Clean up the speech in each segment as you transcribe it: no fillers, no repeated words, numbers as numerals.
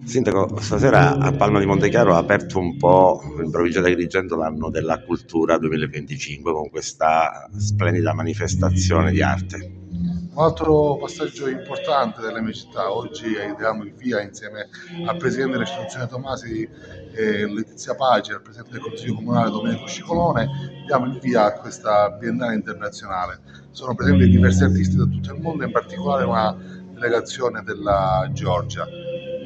Sindaco, stasera a Palma di Montechiaro ha aperto un po' in provincia di Agrigento l'anno della cultura 2025 con questa splendida manifestazione di arte. Un altro passaggio importante della mia città, oggi diamo il via insieme al Presidente dell'Istituzione Tomasi Letizia Paci e al Presidente del Consiglio Comunale Domenico Scicolone, diamo il via a questa biennale internazionale. Sono presenti diversi artisti da tutto il mondo, in particolare una delegazione della Georgia.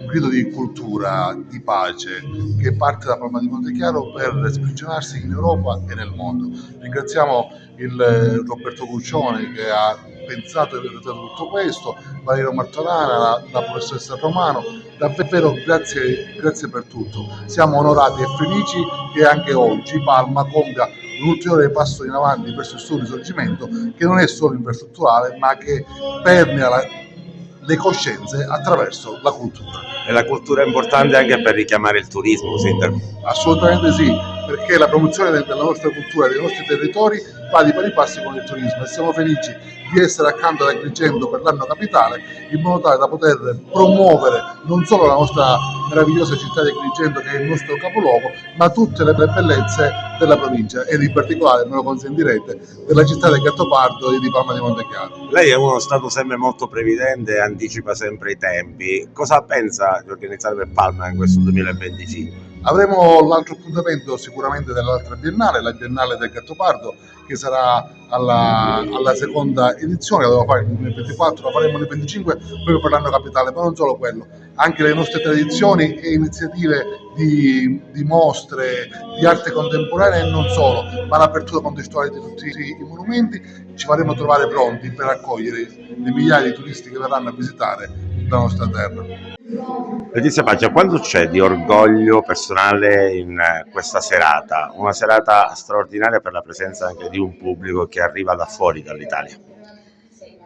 Un grido di cultura, di pace che parte da Palma di Montechiaro per sprigionarsi in Europa e nel mondo. Ringraziamo il Roberto Cuccione che ha pensato e realizzato tutto questo, Valerio Martorana, la professoressa Romano, davvero grazie per tutto. Siamo onorati e felici che anche oggi Palma compia un ulteriore passo in avanti verso il suo risorgimento, che non è solo infrastrutturale ma che permea le coscienze attraverso la cultura. E la cultura è importante anche per richiamare il turismo, Sindaco? Assolutamente sì, perché la promozione della nostra cultura e dei nostri territori va di pari passi con il turismo e siamo felici di essere accanto ad Agrigento per l'anno capitale, in modo tale da poter promuovere non solo la nostra meravigliosa città di Agrigento, che è il nostro capoluogo, ma tutte le bellezze della provincia ed in particolare, me lo consentirete, della città del Gattopardo e di Palma di Montechiaro. Lei è uno stato sempre molto previdente e anticipa sempre i tempi. Cosa pensa di organizzare per Palma in questo 2025? Avremo l'altro appuntamento sicuramente dell'altra biennale, la biennale del Gattopardo, che sarà alla seconda edizione, la dovevo fare nel 2024, la faremo nel 2025 proprio per l'anno capitale, ma non solo quello, anche le nostre tradizioni e iniziative di mostre di arte contemporanea e non solo, ma l'apertura contestuale di tutti i monumenti. Ci faremo trovare pronti per accogliere le migliaia di turisti che verranno a visitare la nostra terra. Letizia Paci, quanto c'è di orgoglio personale in questa serata? Una serata straordinaria per la presenza anche di un pubblico che arriva da fuori dall'Italia.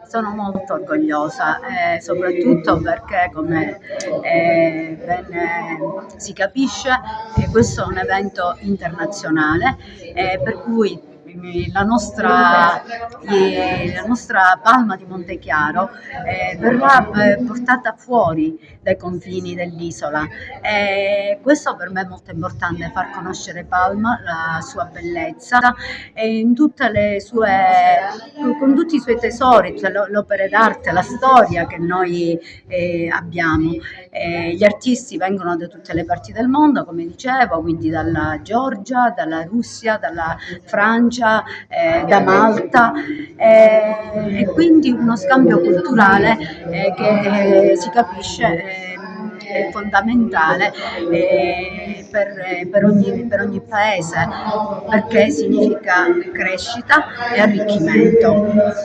Sono molto orgogliosa, soprattutto perché, come ben si capisce, questo è un evento internazionale, per cui la nostra Palma di Montechiaro verrà portata fuori dai confini dell'isola. Questo per me è molto importante, far conoscere Palma, la sua bellezza e in tutte le sue, con tutti i suoi tesori, cioè le opere d'arte, la storia che noi abbiamo. Gli artisti vengono da tutte le parti del mondo, come dicevo, quindi dalla Georgia, dalla Russia, dalla Francia, da Malta, e quindi uno scambio culturale che si capisce è fondamentale per ogni paese, perché significa crescita e arricchimento.